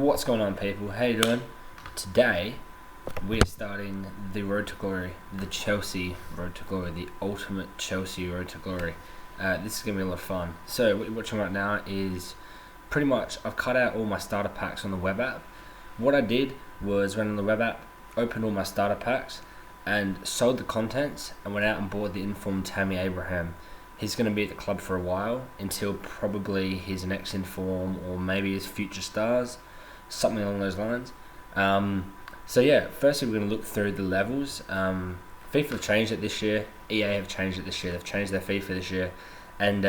What's going on, people? How you doing? Today we're starting the Road to Glory, the Chelsea Road to Glory, the ultimate Chelsea Road to Glory. This is going to be a lot of fun. So what you're watching right now is pretty much I've cut out all my starter packs on the web app. What I did was went on the web app, opened all my starter packs and sold the contents and went out and bought the informed Tammy Abraham. He's going to be at the club for a while until probably his next inform or maybe his future stars, something along those lines. So yeah, firstly we're going to look through the levels. FIFA have changed it this year, EA have changed it this year, they've changed their FIFA this year, and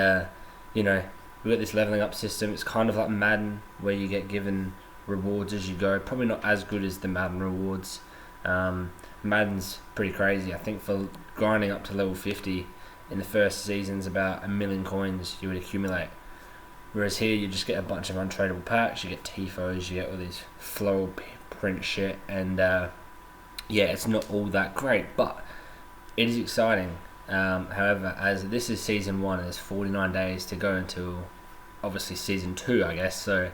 we've got this leveling up system. It's kind of like Madden where you get given rewards as you go, probably not as good as the Madden rewards. Madden's pretty crazy. I think for grinding up to level 50 in the first season's about 1 million coins you would accumulate, whereas here you just get a bunch of untradeable packs, you get tifos, you get all these floral print shit, and it's not all that great, but it is exciting. However, as this is season 1 and there's 49 days to go until obviously season 2, I guess, so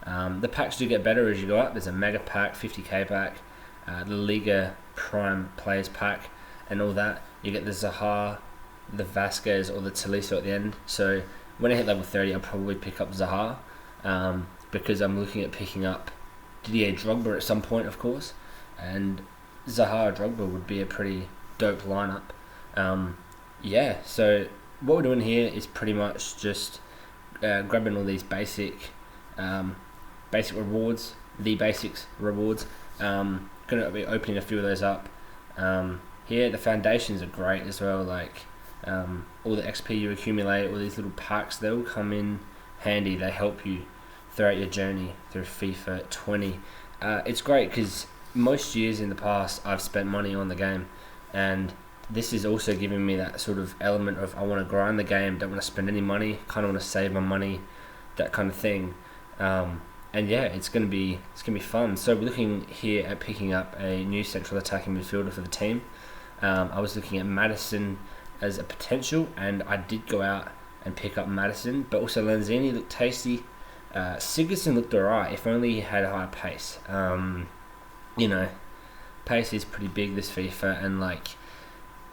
the packs do get better as you go up. There's a mega pack, 50k pack, the Liga Prime Players pack and all that. You get the Zaha, the Vasquez or the Tolisso at the end. So when I hit level 30 I'll probably pick up Zaha, because I'm looking at picking up Didier Drogba at some point, of course, and Zaha or Drogba would be a pretty dope lineup. So what we're doing here is pretty much just grabbing all these basic rewards, the basics rewards. Gonna be opening a few of those up. Here the foundations are great as well, like all the XP you accumulate, all these little packs, they all come in handy. They help you throughout your journey through FIFA 20. It's great because most years in the past I've spent money on the game, and this is also giving me that sort of element of I want to grind the game, don't want to spend any money, kind of want to save my money, that kind of thing. And yeah, it's gonna be fun. So we're looking here at picking up a new central attacking midfielder for the team. I was looking at Madison as a potential, and I did go out and pick up Madison, but also Lanzini looked tasty. Sigurdsson looked alright, if only he had a higher pace. Pace is pretty big this FIFA, and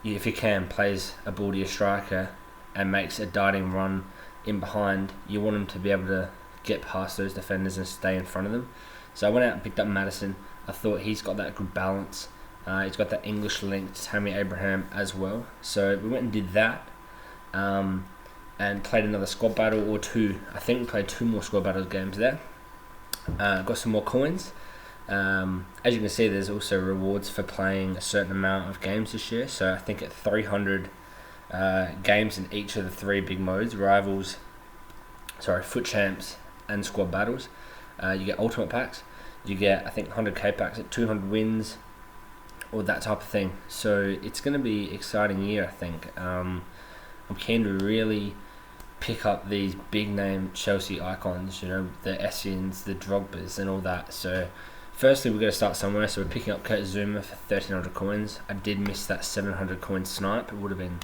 if you can, plays a baldier striker and makes a darting run in behind, you want him to be able to get past those defenders and stay in front of them. So I went out and picked up Madison. I thought he's got that good balance. He's got that English link to Tammy Abraham as well. So we went and did that, and played another squad battle or two. I think we played 2 more squad battle games there. Got some more coins. As you can see, there's also rewards for playing a certain amount of games this year. So I think at 300 games in each of the 3 big modes, Foot Champs and squad battles, you get ultimate packs. You get, I think, 100k packs at 200 wins, or that type of thing. So it's going to be an exciting year, I think. I'm keen to really pick up these big name Chelsea icons, the Essiens, the Drogbas and all that. So firstly we're going to start somewhere, so we're picking up Kurt Zuma for 1300 coins. I did miss that 700 coin snipe. That would have been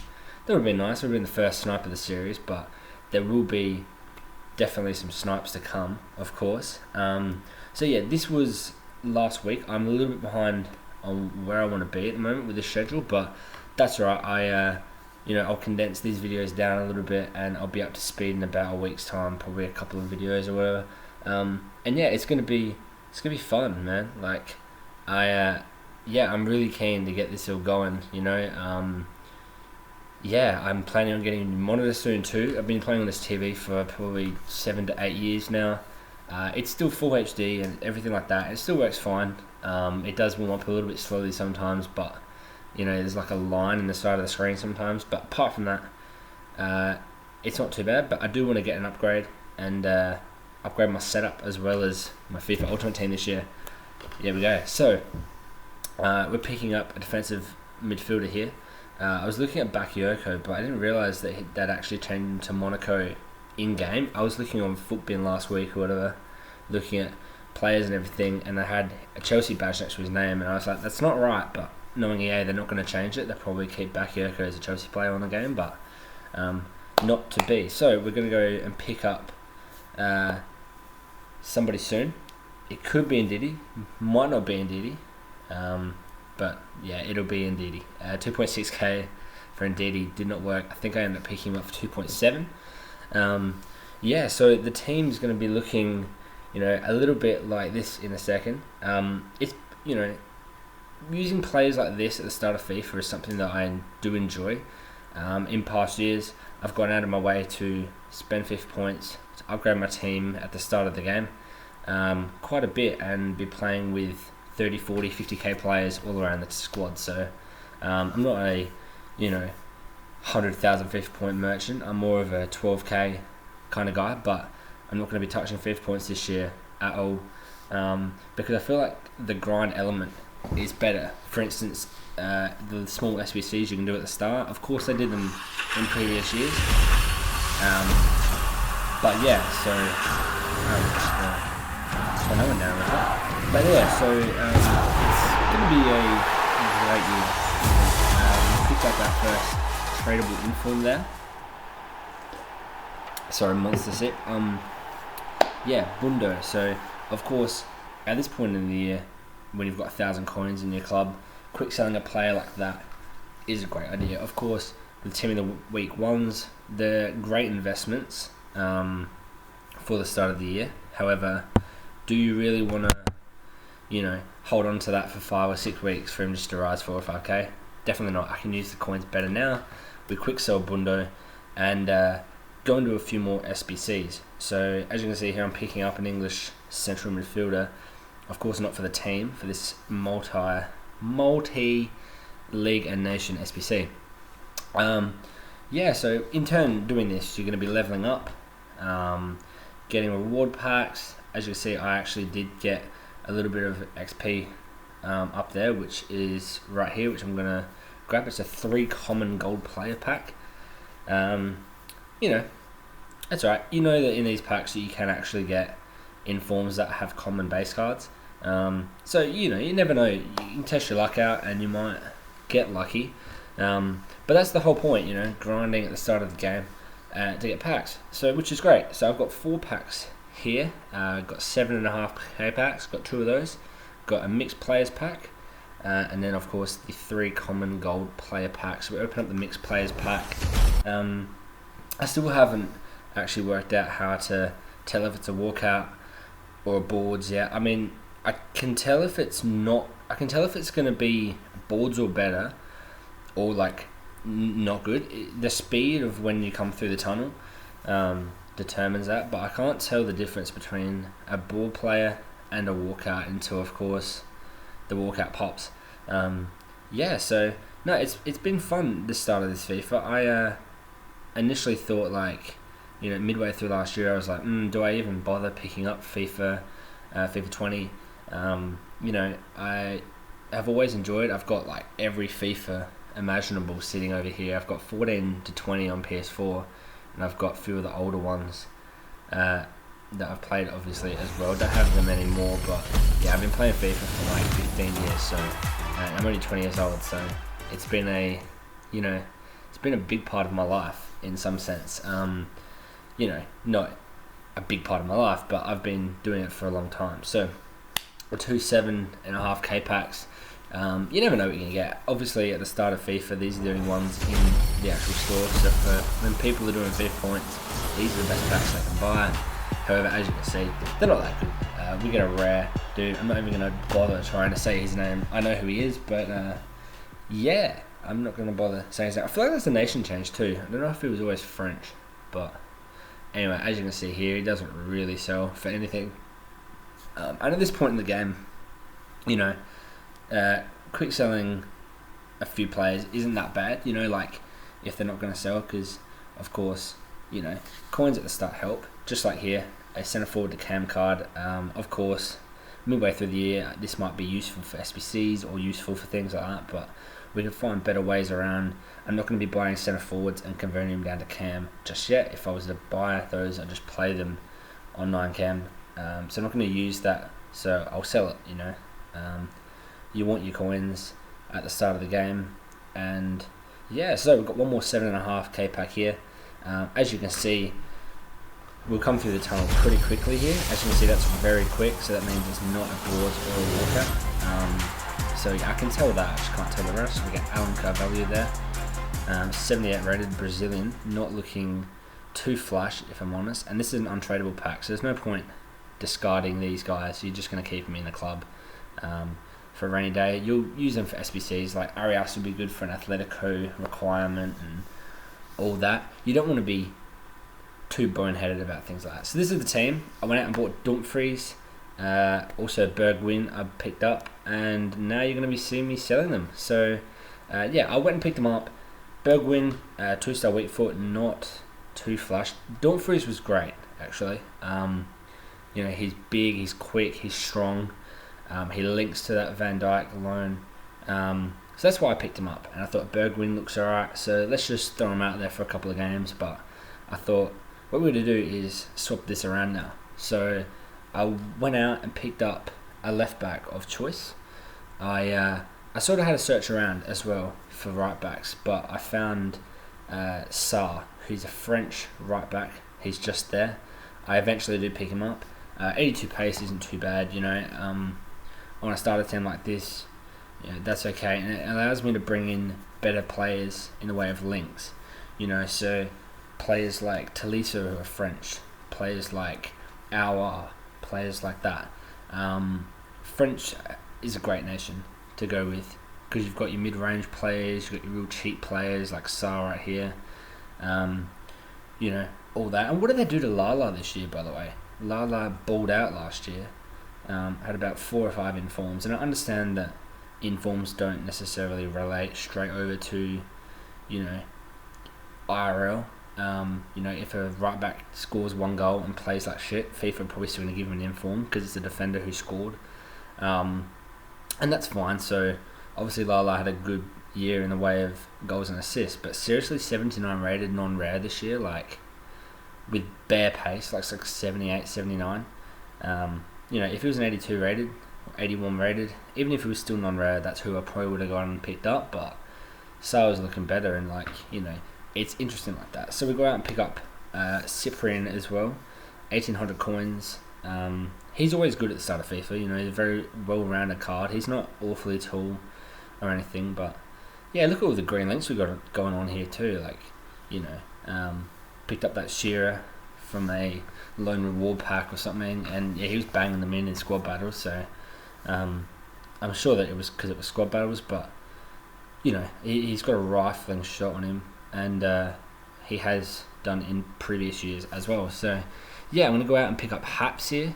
nice. It would have been the first snipe of the series, but there will be definitely some snipes to come, of course. So yeah, this was last week. I'm a little bit behind on where I want to be at the moment with the schedule, but that's alright. I'll condense these videos down a little bit and I'll be up to speed in about a week's time, probably a couple of videos or whatever. And yeah, it's gonna be fun, man. I'm really keen to get this all going, I'm planning on getting a new monitor soon too. I've been playing on this TV for probably 7 to 8 years now. It's still full HD and everything like that. It still works fine. It does warm up a little bit slowly sometimes, but there's like a line in the side of the screen sometimes. But apart from that, it's not too bad. But I do want to get an upgrade and upgrade my setup as well as my FIFA Ultimate Team this year. Here we go. So we're picking up a defensive midfielder here. I was looking at Bakayoko, but I didn't realise that that actually changed to Monaco in-game. I was looking on Footbin last week or whatever, looking at players and everything, and they had a Chelsea badge next to his name, and I was like, that's not right, but knowing EA, they're not going to change it. They'll probably keep Bakayoko as a Chelsea player on the game, but not to be. So we're going to go and pick up somebody soon. It could be Ndidi, might not be Ndidi, but yeah, it'll be Ndidi. 2.6k for Ndidi did not work. I think I ended up picking him up for 2.7. Yeah, so the team's going to be looking, a little bit like this in a second. It's, using players like this at the start of FIFA is something that I do enjoy. In past years, I've gone out of my way to spend FIFA points to upgrade my team at the start of the game quite a bit and be playing with 30, 40, 50k players all around the squad. So I'm not a 100,000 FIFA point merchant. I'm more of a 12k kind of guy, but I'm not going to be touching FIFA points this year at all because I feel like the grind element is better. For instance, the small SBCs you can do at the start. Of course, I did them in previous years, but yeah. So no one down with that. But yeah, so it's going to be a great year. We picked up our first tradable inform there. Sorry, monster sip. Yeah, Bundo. So of course, at this point in the year, when you've got 1,000 coins in your club, quick selling a player like that is a great idea. Of course, the team of the week ones, they're great investments for the start of the year. However, do you really want to, hold on to that for 5 or 6 weeks for him just to rise 4 or 5k? Definitely not. I can use the coins better now. We quick sell Bundo and go into a few more SBCs. So as you can see here, I'm picking up an English central midfielder. Of course, not for the team, for this multi-league and nation SBC. Yeah, so in turn, doing this, you're going to be leveling up, getting reward packs. As you can see, I actually did get a little bit of XP up there, which is right here, which I'm going to grab. It's a 3 common gold player pack. That's right. You know that in these packs that you can actually get informs that have common base cards. So you never know. You can test your luck out, and you might get lucky. But that's the whole point, grinding at the start of the game to get packs. So which is great. So I've got 4 packs here. Got 7.5k packs. Got 2 of those. Got a mixed players pack, and then of course the 3 common gold player packs. So we open up the mixed players pack. I still haven't actually worked out how to tell if it's a walkout or a boards yet. I mean, I can tell if it's not. I can tell if it's going to be boards or better, or like not good. The speed of when you come through the tunnel determines that, but I can't tell the difference between a ball player and a walkout until, of course, the walkout pops. Yeah, so no, it's been fun this start of this FIFA. I initially thought midway through last year, I was like, do I even bother picking up FIFA 20? I have always enjoyed. I've got every FIFA imaginable sitting over here. I've got 14 to 20 on PS4, and I've got a few of the older ones that I've played obviously as well. Don't have them anymore, but yeah, I've been playing FIFA for 15 years. So I'm only 20 years old, so it's been it's been a big part of my life in some sense. Not a big part of my life, but I've been doing it for a long time. So 2 7.5k packs. You never know what you're going to get. Obviously, at the start of FIFA, these are the only ones in the actual store. So for when people are doing FIFA points, these are the best packs they can buy. However, as you can see, they're not that good. We get a rare dude. I'm not even going to bother trying to say his name. I know who he is, but yeah, I'm not going to bother saying his name. I feel like that's a nation change too. I don't know if he was always French, but anyway, as you can see here, he doesn't really sell for anything. And at this point in the game, quick selling a few players isn't that bad, if they're not going to sell, because of course, coins at the start help. Just like here, a centre forward to cam card. Of course, midway through the year, this might be useful for SBCs or useful for things like that, but we can find better ways around. I'm not going to be buying centre forwards and converting them down to cam just yet. If I was to buy those, I'd just play them on 9 cam. So I'm not going to use that, so I'll sell it, You want your coins at the start of the game. And yeah, so we've got one more 7.5k pack here. As you can see, we'll come through the tunnel pretty quickly here. As you can see, that's very quick, so that means it's not a board or a walker. So yeah, I can tell that, I just can't tell the rest. We get Alan Carvalho there, 78 rated Brazilian, not looking too flush if I'm honest, and this is an untradeable pack, so there's no point discarding these guys. You're just going to keep them in the club for a rainy day. You'll use them for SBCs, like Arias would be good for an Atletico requirement and all that. You don't want to be too boneheaded about things like that. So this is the team. I went out and bought Dumfries, also Bergwijn I picked up, and now you're going to be seeing me selling them. So yeah, I went and picked them up. Bergwijn, 2-star weak foot, not too flush. Dumfries was great actually. You know, he's big, he's quick, he's strong. He links to that Van Dijk loan. So that's why I picked him up, and I thought Bergwijn looks alright, so let's just throw him out there for a couple of games. But I thought what we're going to do is swap this around now. So I went out and picked up a left back of choice. I sort of had a search around as well for right backs, but I found Sarr, who's a French right back. He's just there. I eventually did pick him up. 82 pace isn't too bad, you know. When I start a team like this, you know, that's okay, and it allows me to bring in better players in the way of links, you know. So players like Tolisso who are French, players like Aouar, players like that. French is a great nation to go with because you've got your mid-range players, you've got your real cheap players like Sarr right here, you know, all that. And what did they do to Lala this year, by the way? Lala balled out last year, had about 4 or 5 informs, and I understand that informs don't necessarily relate straight over to, you know, IRL. You know, if a right back scores 1 goal and plays like shit, FIFA are probably still going to give him an inform because it's a defender who scored, and that's fine. So obviously Lala had a good year in the way of goals and assists, but seriously, 79 rated non-rare this year, like with bare pace, like 78, 79. You know, if it was an 82 rated, 81 rated, even if it was still non-rare, that's who I probably would have gone and picked up. But Sarr was looking better, and like, you know, it's interesting like that. So we go out and pick up Cyprian as well, 1800 coins. He's always good at the start of FIFA. You know, he's a very well-rounded card. He's not awfully tall or anything, but yeah, look at all the green links we got going on here too. Like, you know, picked up that Shearer from a loan reward pack or something, and yeah, he was banging them in squad battles. So I'm sure that it was because it was squad battles, but you know, he's got a rifling shot on him, and he has done in previous years as well. So yeah, I'm going to go out and pick up Haps here.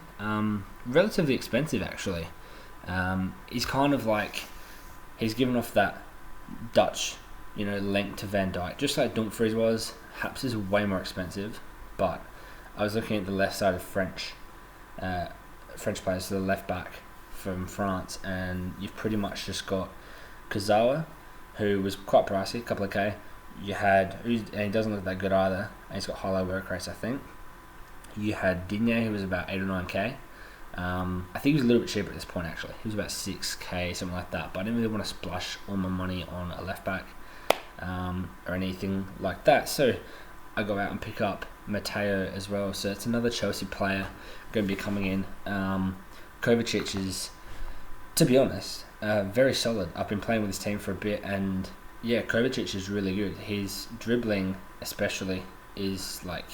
Relatively expensive actually. He's kind of like, he's given off that Dutch, you know, link to Van Dijk, just like Dumfries was. Haps is way more expensive, but I was looking at the left side of French players, so the left back from France, and you've pretty much just got Kazawa, who was quite pricey, a couple of K. You had, and he doesn't look that good either, and he's got high low work rates, I think. You had Digne, who was about 8 or 9K. I think he was a little bit cheaper at this point actually. He was about 6K, something like that, but I didn't really want to splash all my money on a left back or anything like that. So I go out and pick up Mateo as well. So it's another Chelsea player going to be coming in. Kovacic is, to be honest, very solid. I've been playing with this team for a bit, and yeah, Kovacic is really good. His dribbling especially is like,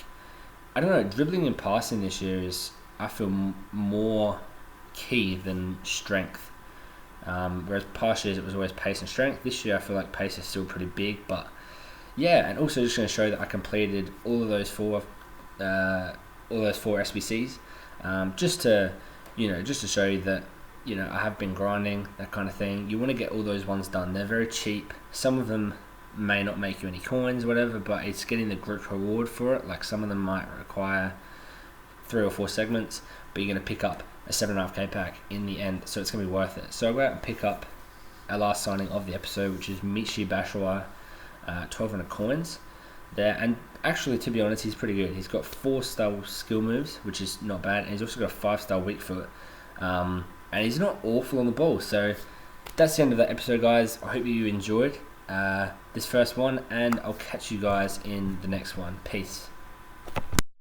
I don't know, dribbling and passing this year is, I feel, more key than strength. Whereas past years it was always pace and strength. This year I feel like pace is still pretty big, but yeah, and also just going to show that I completed all of those four SBCs, just to, you know, just to show you that, you know, I have been grinding, that kind of thing. You want to get all those ones done. They're very cheap. Some of them may not make you any coins, whatever, but it's getting the group reward for it. Like some of them might require 3 or 4 segments, but you're going to pick up a 7.5k pack in the end, so it's going to be worth it. So I'll go out and pick up our last signing of the episode, which is Michy Batshuayi, 1200 coins there. And actually, to be honest, he's pretty good. He's got 4-star skill moves, which is not bad, and he's also got a 5-star weak foot, and he's not awful on the ball. So that's the end of that episode, guys. I hope you enjoyed this first one, and I'll catch you guys in the next one. Peace.